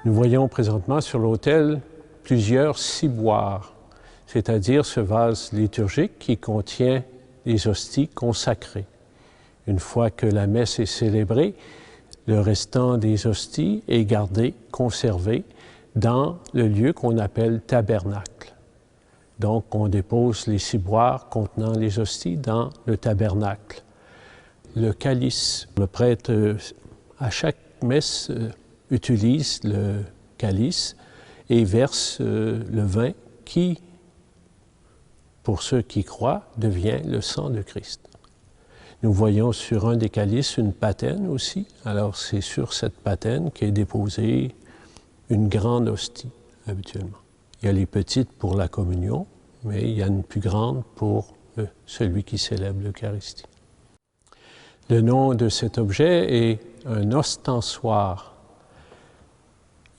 Nous voyons présentement sur l'autel plusieurs ciboires, c'est-à-dire ce vase liturgique qui contient les hosties consacrées. Une fois que la messe est célébrée, le restant des hosties est gardé, conservé dans le lieu qu'on appelle tabernacle. Donc, on dépose les ciboires contenant les hosties dans le tabernacle. Le calice, le prêtre, à chaque messe, utilise le calice et verse le vin qui, pour ceux qui croient, devient le sang de Christ. Nous voyons sur un des calices une patène aussi. Alors, c'est sur cette patène qu'est déposée une grande hostie, habituellement. Il y a les petites pour la communion, mais il y a une plus grande pour celui qui célèbre l'Eucharistie. Le nom de cet objet est un ostensoir.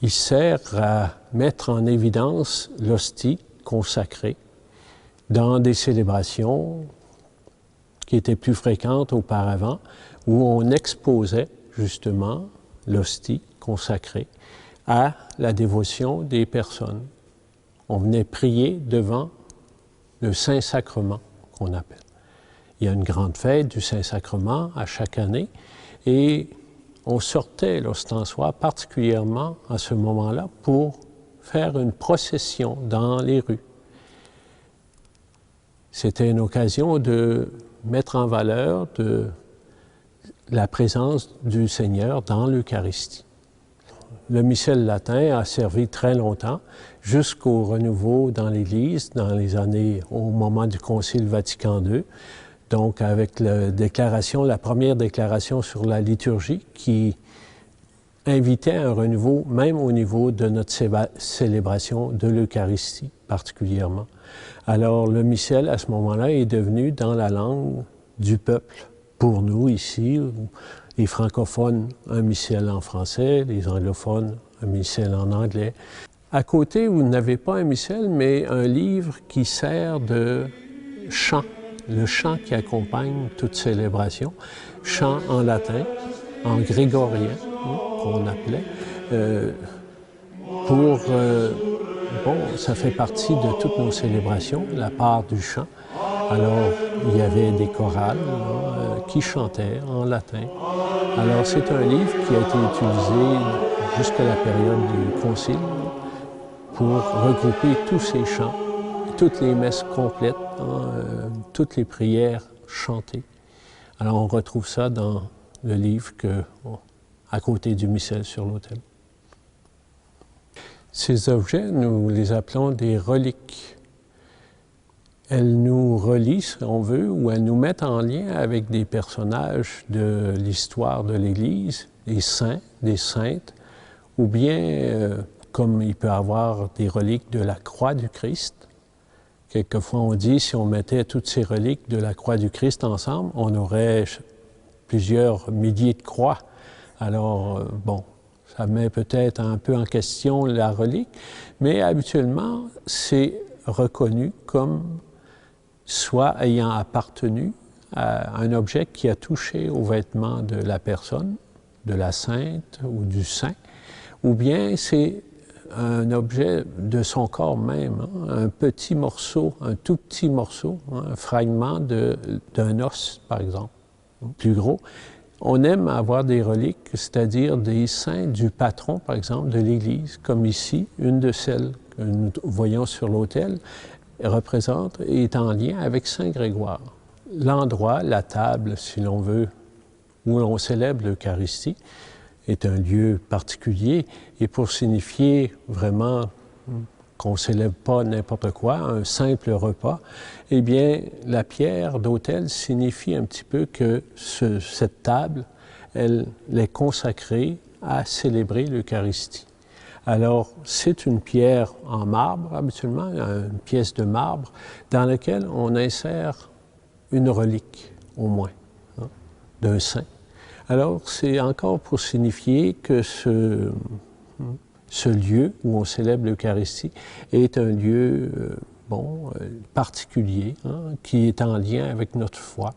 Il sert à mettre en évidence l'hostie consacrée dans des célébrations qui étaient plus fréquentes auparavant, où on exposait justement l'hostie consacrée à la dévotion des personnes. On venait prier devant le Saint-Sacrement, qu'on appelle. Il y a une grande fête du Saint-Sacrement à chaque année, et on sortait l'ostensoir particulièrement à ce moment-là pour faire une procession dans les rues. C'était une occasion de mettre en valeur la présence du Seigneur dans l'Eucharistie. Le missel latin a servi très longtemps, jusqu'au renouveau dans l'Église, dans les années, au moment du Concile Vatican II. Donc, avec la première déclaration sur la liturgie, qui invitait un renouveau, même au niveau de notre célébration de l'Eucharistie, particulièrement. Alors, le missel, à ce moment-là, est devenu dans la langue du peuple. Pour nous, ici, les francophones, un missel en français, les anglophones, un missel en anglais. À côté, vous n'avez pas un missel, mais un livre qui sert de chant, le chant qui accompagne toute célébration, chant en latin, en grégorien, qu'on appelait, ça fait partie de toutes nos célébrations, la part du chant. Alors, il y avait des chorales qui chantaient en latin. Alors, c'est un livre qui a été utilisé jusqu'à la période du Concile pour regrouper tous ces chants, toutes les messes complètes, toutes les prières chantées. Alors, on retrouve ça dans le livre à côté du missel sur l'autel. Ces objets, nous les appelons des reliques. Elles nous relient, si on veut, ou elles nous mettent en lien avec des personnages de l'histoire de l'Église, des saints, des saintes, ou bien, comme il peut y avoir des reliques de la croix du Christ. Quelquefois, on dit, si on mettait toutes ces reliques de la croix du Christ ensemble, on aurait plusieurs milliers de croix. Alors, ça met peut-être un peu en question la relique, mais habituellement, c'est reconnu comme soit ayant appartenu à un objet qui a touché aux vêtements de la personne, de la sainte ou du saint, ou bien c'est un objet de son corps même, un petit morceau, un tout petit morceau, un fragment d'un os, par exemple, plus gros. On aime avoir des reliques, c'est-à-dire des saints du patron, par exemple, de l'Église, comme ici, une de celles que nous voyons sur l'autel, représente et est en lien avec Saint Grégoire. L'endroit, la table, si l'on veut, où l'on célèbre l'Eucharistie, est un lieu particulier, et pour signifier vraiment qu'on ne célèbre pas n'importe quoi, un simple repas, eh bien, la pierre d'autel signifie un petit peu que cette table, elle est consacrée à célébrer l'Eucharistie. Alors, c'est une pierre en marbre, habituellement, une pièce de marbre, dans laquelle on insère une relique, au moins, d'un saint. Alors, c'est encore pour signifier que ce lieu où on célèbre l'Eucharistie est un lieu particulier, qui est en lien avec notre foi.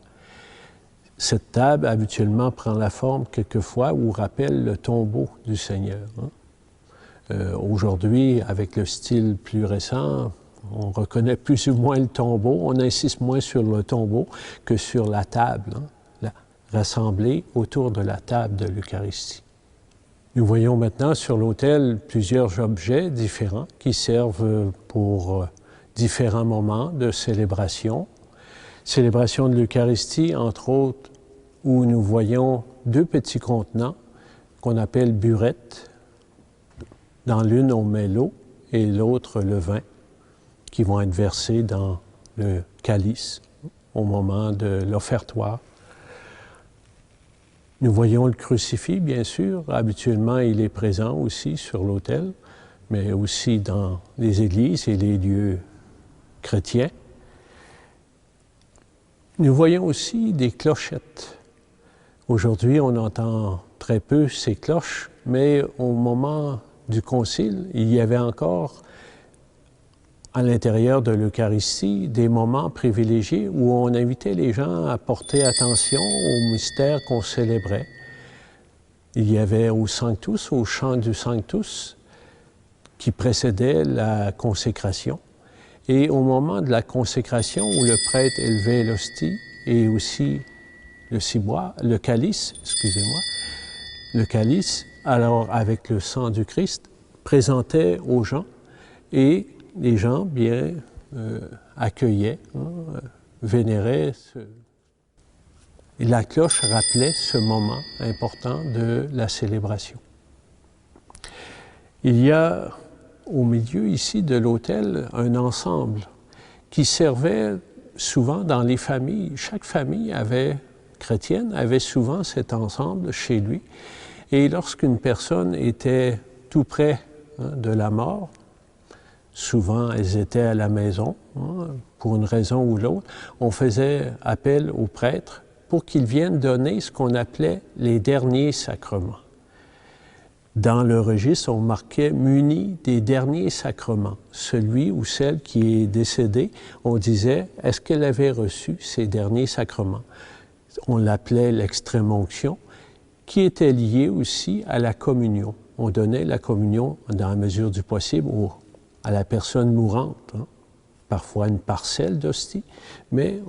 Cette table, habituellement, prend la forme, quelquefois, où rappelle le tombeau du Seigneur. Aujourd'hui, avec le style plus récent, on reconnaît plus ou moins le tombeau. On insiste moins sur le tombeau que sur la table, hein, rassemblée autour de la table de l'Eucharistie. Nous voyons maintenant sur l'autel plusieurs objets différents qui servent pour différents moments de célébration. Célébration de l'Eucharistie, entre autres, où nous voyons deux petits contenants qu'on appelle burettes. Dans l'une, on met l'eau et l'autre, le vin, qui vont être versés dans le calice au moment de l'offertoire. Nous voyons le crucifix, bien sûr. Habituellement, il est présent aussi sur l'autel, mais aussi dans les églises et les lieux chrétiens. Nous voyons aussi des clochettes. Aujourd'hui, on entend très peu ces cloches, mais au moment du Concile, il y avait encore à l'intérieur de l'Eucharistie des moments privilégiés où on invitait les gens à porter attention au mystère qu'on célébrait. Il y avait au Sanctus, au chant du Sanctus, qui précédait la consécration. Et au moment de la consécration, où le prêtre élevait l'hostie et aussi le ciboire, le calice, excusez-moi, le calice, alors avec le sang du Christ, présentait aux gens et les gens bien accueillaient, vénéraient. Et la cloche rappelait ce moment important de la célébration. Il y a au milieu ici de l'autel un ensemble qui servait souvent dans les familles. Chaque famille chrétienne avait souvent cet ensemble chez lui. Et lorsqu'une personne était tout près de la mort, souvent elles étaient à la maison, pour une raison ou l'autre, on faisait appel au prêtre pour qu'il vienne donner ce qu'on appelait les derniers sacrements. Dans le registre, on marquait « muni des derniers sacrements ». Celui ou celle qui est décédé, on disait « est-ce qu'elle avait reçu ces derniers sacrements ?» On l'appelait l'extrême-onction, qui était lié aussi à la communion. On donnait la communion, dans la mesure du possible, à la personne mourante. Parfois une parcelle d'hostie, mais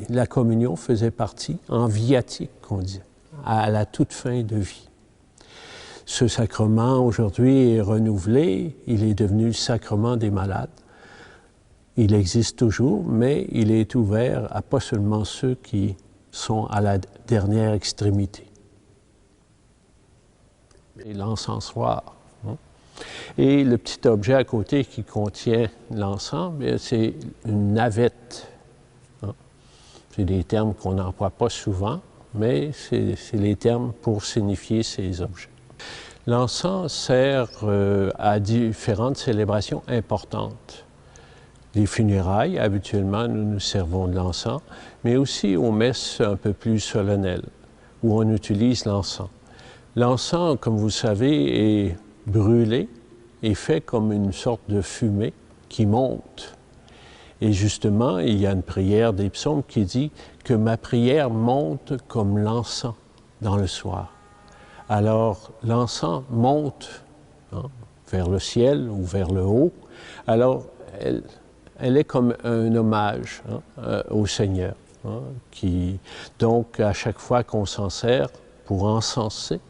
la communion faisait partie, en viatique, qu'on dit, à la toute fin de vie. Ce sacrement, aujourd'hui, est renouvelé. Il est devenu le sacrement des malades. Il existe toujours, mais il est ouvert à pas seulement ceux qui sont à la dernière extrémité. Et l'encensoir. Et le petit objet à côté qui contient l'encens, c'est une navette. C'est des termes qu'on n'emploie pas souvent, mais c'est les termes pour signifier ces objets. L'encens sert à différentes célébrations importantes. Les funérailles, habituellement, nous servons de l'encens, mais aussi aux messes un peu plus solennelles, où on utilise l'encens. L'encens, comme vous le savez, est brûlé et fait comme une sorte de fumée qui monte. Et justement, il y a une prière des psaumes qui dit que ma prière monte comme l'encens dans le soir. Alors, l'encens monte vers le ciel ou vers le haut. Alors, elle est comme un hommage au Seigneur. Donc, à chaque fois qu'on s'en sert pour encenser,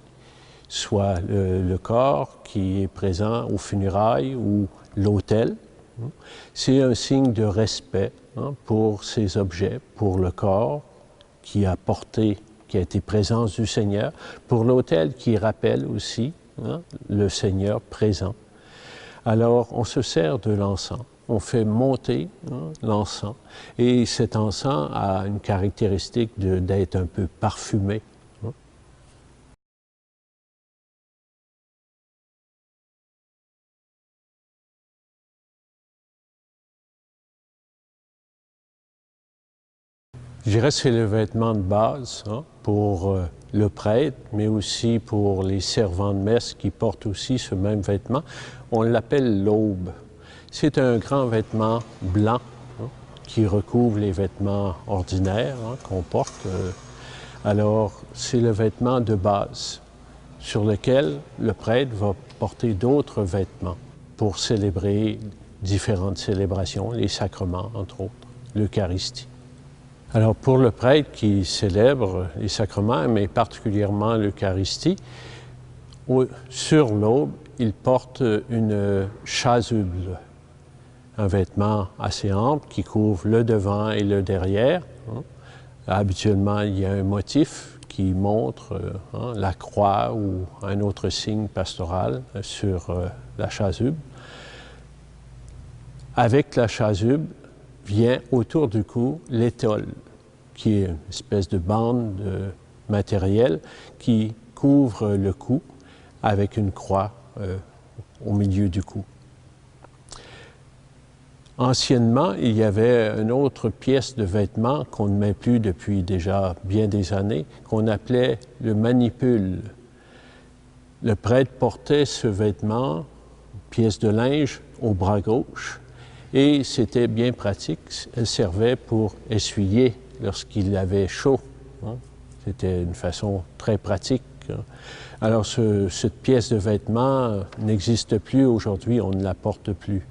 soit le corps qui est présent aux funérailles ou l'autel, c'est un signe de respect pour ces objets, pour le corps qui a été présence du Seigneur, pour l'autel qui rappelle aussi le Seigneur présent. Alors, on se sert de l'encens, on fait monter l'encens, et cet encens a une caractéristique d'être un peu parfumé. Je dirais que c'est le vêtement de base pour le prêtre, mais aussi pour les servants de messe qui portent aussi ce même vêtement. On l'appelle l'aube. C'est un grand vêtement blanc qui recouvre les vêtements ordinaires qu'on porte. Alors, c'est le vêtement de base. sur lequel le prêtre va porter d'autres vêtements pour célébrer différentes célébrations, les sacrements entre autres, l'Eucharistie. Alors pour le prêtre qui célèbre les sacrements, mais particulièrement l'Eucharistie, sur l'aube, il porte une chasuble, un vêtement assez ample qui couvre le devant et le derrière. Habituellement, il y a un motif qui montre la croix ou un autre signe pastoral sur la chasuble. Avec la chasuble vient autour du cou l'étole, qui est une espèce de bande de matériel qui couvre le cou avec une croix au milieu du cou. Anciennement, il y avait une autre pièce de vêtement qu'on ne met plus depuis déjà bien des années, qu'on appelait le manipule. Le prêtre portait ce vêtement, pièce de linge, au bras gauche, et c'était bien pratique. Elle servait pour essuyer lorsqu'il avait chaud. C'était une façon très pratique. Alors, cette pièce de vêtement n'existe plus aujourd'hui, on ne la porte plus.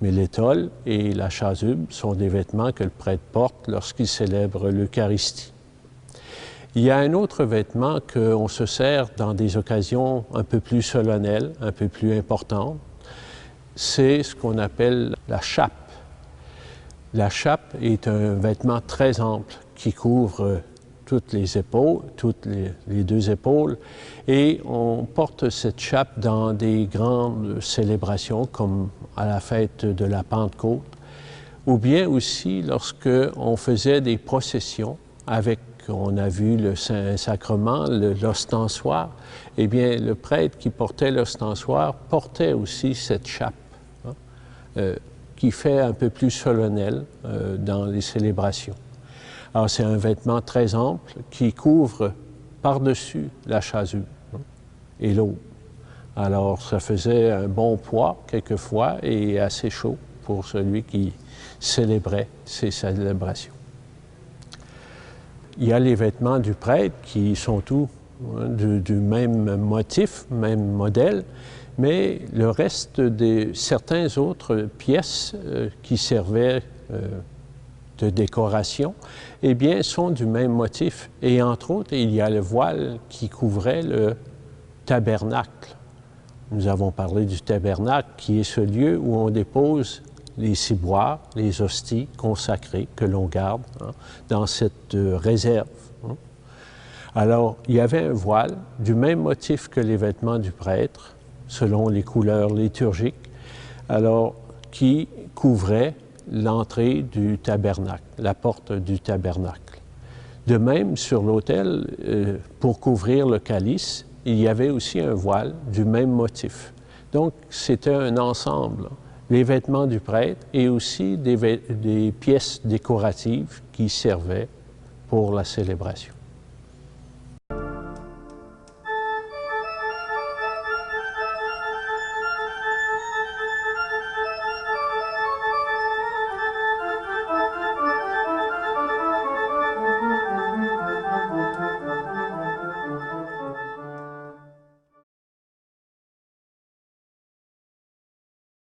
Mais l'étole et la chasuble sont des vêtements que le prêtre porte lorsqu'il célèbre l'Eucharistie. Il y a un autre vêtement qu'on se sert dans des occasions un peu plus solennelles, un peu plus importantes. C'est ce qu'on appelle la chape. La chape est un vêtement très ample qui couvre toutes les épaules, les deux épaules, et on porte cette chape dans des grandes célébrations comme à la fête de la Pentecôte, ou bien aussi lorsque on faisait des processions avec, on a vu le Saint-Sacrement, l'ostensoir, eh bien le prêtre qui portait l'ostensoir portait aussi cette chape, qui fait un peu plus solennel dans les célébrations. Alors, c'est un vêtement très ample qui couvre par-dessus la chasuble et l'aube. Alors, ça faisait un bon poids quelquefois et assez chaud pour celui qui célébrait ces célébrations. Il y a les vêtements du prêtre qui sont tous du même motif, même modèle, mais le reste de certaines autres pièces qui servaient de décoration, eh bien, sont du même motif. Et entre autres, il y a le voile qui couvrait le tabernacle. Nous avons parlé du tabernacle, qui est ce lieu où on dépose les ciboires, les hosties consacrées que l'on garde dans cette réserve. Alors, il y avait un voile du même motif que les vêtements du prêtre, selon les couleurs liturgiques, alors qui couvrait l'entrée du tabernacle, la porte du tabernacle. De même, sur l'autel, pour couvrir le calice, il y avait aussi un voile du même motif. Donc, c'était un ensemble, les vêtements du prêtre et aussi des pièces décoratives qui servaient pour la célébration.